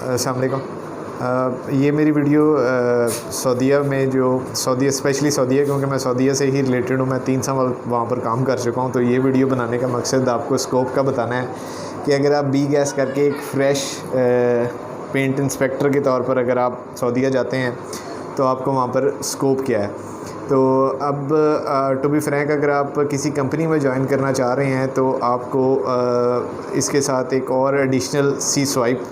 अस्सलाम वालेकुम। ये मेरी वीडियो सऊदीया में जो सऊदीया स्पेशली सऊदीया क्योंकि मैं सऊदीया से ही रिलेटेड हूँ, मैं 3 साल वहाँ पर काम कर चुका हूँ। तो ये वीडियो बनाने का मकसद आपको स्कोप का बताना है कि अगर आप बी गैस करके एक फ़्रेश पेंट इंस्पेक्टर के तौर पर अगर आप सऊदीया जाते हैं तो आपको वहाँ पर स्कोप क्या है। तो अब टू बी फ्रैंक, अगर आप किसी कंपनी में ज्वाइन करना चाह रहे हैं तो आपको इसके साथ एक और एडिशनल सी स्वाइप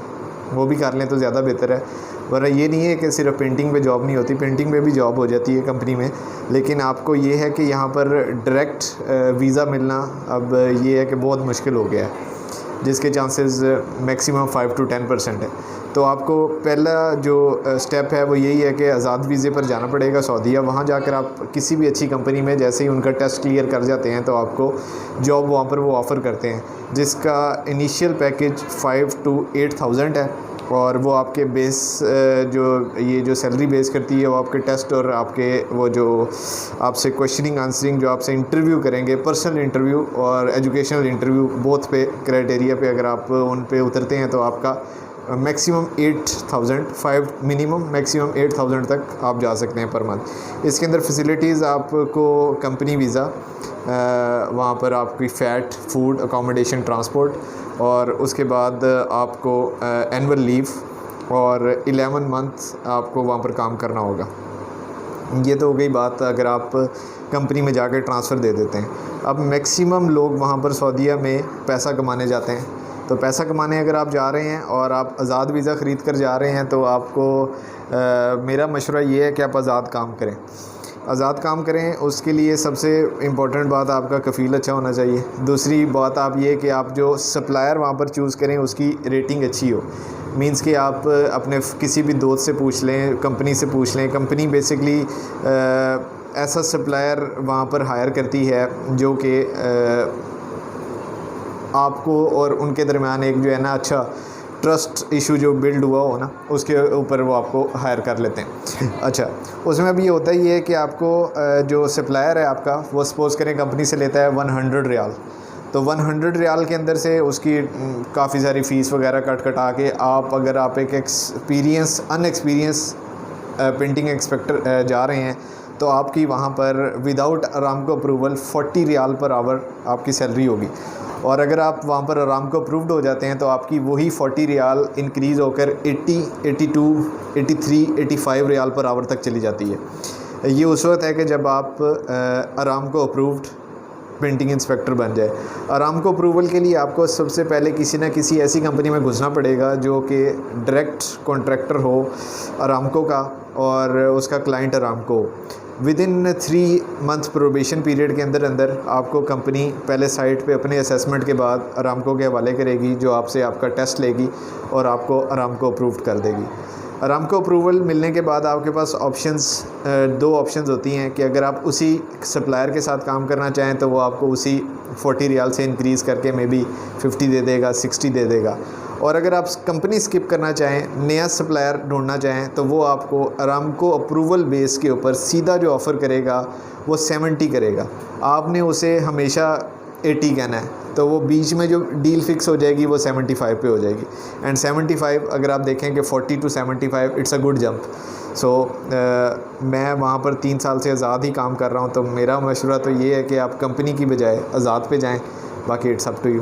वो भी कर लें तो ज़्यादा बेहतर है। वरना ये नहीं है कि सिर्फ पेंटिंग पे जॉब नहीं होती, पेंटिंग में भी जॉब हो जाती है कंपनी में, लेकिन आपको ये है कि यहाँ पर डायरेक्ट वीज़ा मिलना अब ये है कि बहुत मुश्किल हो गया है, जिसके चांसेस मैक्सिमम 5 to 10% है। तो आपको पहला जो स्टेप है वो यही है कि आज़ाद वीज़े पर जाना पड़ेगा सऊदीया। वहाँ जाकर आप किसी भी अच्छी कंपनी में जैसे ही उनका टेस्ट क्लियर कर जाते हैं तो आपको जॉब वहाँ पर वो ऑफ़र करते हैं, जिसका इनिशियल पैकेज 5 to 8,000 है। और वो आपके बेस जो सैलरी बेस करती है वो आपके टेस्ट और आपके वो जो आपसे क्वेश्चनिंग आंसरिंग जो आपसे इंटरव्यू करेंगे, पर्सनल इंटरव्यू और एजुकेशनल इंटरव्यू, बोथ पे क्राइटेरिया पे अगर आप उन पे उतरते हैं तो आपका मैक्सिमम 8,000 5 मिनिमम मैक्सिमम 8,000 तक आप जा सकते हैं पर मंथ। इसके अंदर फैसिलिटीज़ आपको कंपनी वीज़ा, वहाँ पर आपकी फ़ैट, फूड, अकोमोडेशन, ट्रांसपोर्ट, और उसके बाद आपको एनुअल लीव और 11 मंथ आपको वहाँ पर काम करना होगा। ये तो हो गई बात अगर आप कंपनी में जाकर ट्रांसफ़र दे देते हैं। अब मैक्सिमम लोग वहाँ पर सऊदीया में पैसा कमाने जाते हैं। तो पैसा कमाने अगर आप जा रहे हैं और आप आज़ाद वीज़ा ख़रीद कर जा रहे हैं तो आपको मेरा मशवरा ये है कि आप आज़ाद काम करें, आज़ाद काम करें। उसके लिए सबसे इम्पॉर्टेंट बात आपका कफ़ील अच्छा होना चाहिए। दूसरी बात आप ये कि आप जो सप्लायर वहाँ पर चूज़ करें उसकी रेटिंग अच्छी हो। मींस कि आप अपने किसी भी दोस्त से पूछ लें, कंपनी से पूछ लें। कंपनी बेसिकली ऐसा सप्लायर वहाँ पर हायर करती है जो कि आपको और उनके दरमियान एक जो है ना अच्छा ट्रस्ट इशू जो बिल्ड हुआ हो ना, उसके ऊपर वो आपको हायर कर लेते हैं। अच्छा, उसमें अब ये होता ही है कि आपको जो सप्लायर है आपका वो सपोज़ करें कंपनी से लेता है 100 रियाल। तो 100 रियाल के अंदर से उसकी काफ़ी सारी फ़ीस वगैरह कटा के अगर आप एक अनएक्सपीरियंस पेंटिंग इंस्पेक्टर जा रहे हैं तो आपकी वहाँ पर without Aramco approval 40 riyal per hour आपकी सैलरी होगी। और अगर आप वहाँ पर अरामको अप्रूव्ड हो जाते हैं तो आपकी वही 40 रियाल इंक्रीज़ होकर 80, 82, 83, 85 रियाल पर आवर तक चली जाती है। ये उस वक्त है कि जब आप अरामको अप्रूव्ड पेंटिंग इंस्पेक्टर बन जाए। अरामको अप्रूवल के लिए आपको सबसे पहले किसी न किसी ऐसी कंपनी में घुसना पड़ेगा जो कि डायरेक्ट कॉन्ट्रैक्टर हो अरामको का और उसका क्लाइंट अरामको हो। विदिन 3 मंथ प्रोबेशन पीरियड के अंदर आपको कंपनी पहले साइट पे अपने असेसमेंट के बाद अरामको के हवाले करेगी, जो आपसे आपका टेस्ट लेगी और आपको अरामको अप्रूव्ड कर देगी। अरामको अप्रूवल मिलने के बाद आपके पास दो ऑप्शंस होती हैं कि अगर आप उसी सप्लायर के साथ काम करना चाहें तो वो आपको उसी 40 रियाल से इंक्रीज़ करके मे बी 50 दे देगा, 60 दे देगा। और अगर आप कंपनी स्किप करना चाहें, नया सप्लायर ढूंढना चाहें, तो वो आपको अरामको अप्रूवल बेस के ऊपर सीधा जो ऑफ़र करेगा वो 70 करेगा। आपने उसे हमेशा 80 कहना है, तो वो बीच में जो डील फिक्स हो जाएगी वो 75 पे हो जाएगी। एंड 75 अगर आप देखें कि 40 to 75 it's a good jump. So मैं वहाँ पर 3 साल से आज़ाद ही काम कर रहा हूँ, तो मेरा मशवरा तो ये है कि आप कंपनी की बजाय आज़ाद पे जाएँ। बाकी इट्स अप टू यू।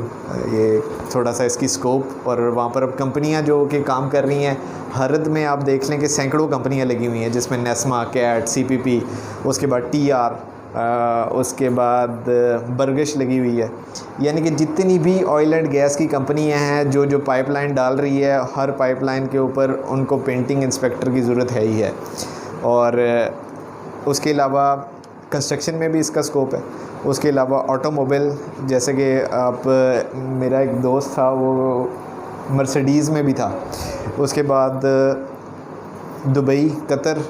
ये थोड़ा सा इसकी स्कोप, और वहाँ पर अब कंपनियाँ जो कि काम कर रही हैं हरद में आप देख लें कि सैकड़ों कंपनियाँ लगी हुई हैं, जिसमें नेस्मा, कैट, CPP, उसके बाद TR, उसके बाद बर्गश लगी हुई है। यानी कि जितनी भी ऑयल एंड गैस की कंपनियां हैं जो पाइपलाइन डाल रही है, हर पाइपलाइन के ऊपर उनको पेंटिंग इंस्पेक्टर की ज़रूरत है ही है। और उसके अलावा कंस्ट्रक्शन में भी इसका स्कोप है। उसके अलावा ऑटोमोबाइल, जैसे कि आप मेरा एक दोस्त था वो मर्सिडीज़ में भी था, उसके बाद दुबई, कतर,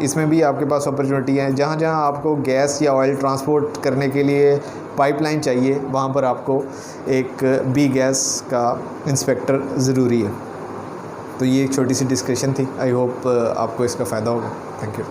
इसमें भी आपके पास अपॉर्चुनिटी है। जहाँ जहाँ आपको गैस या ऑयल ट्रांसपोर्ट करने के लिए पाइपलाइन चाहिए वहाँ पर आपको एक बी गैस का इंस्पेक्टर ज़रूरी है। तो ये एक छोटी सी डिस्कशन थी। आई होप आपको इसका फ़ायदा होगा। Thank you.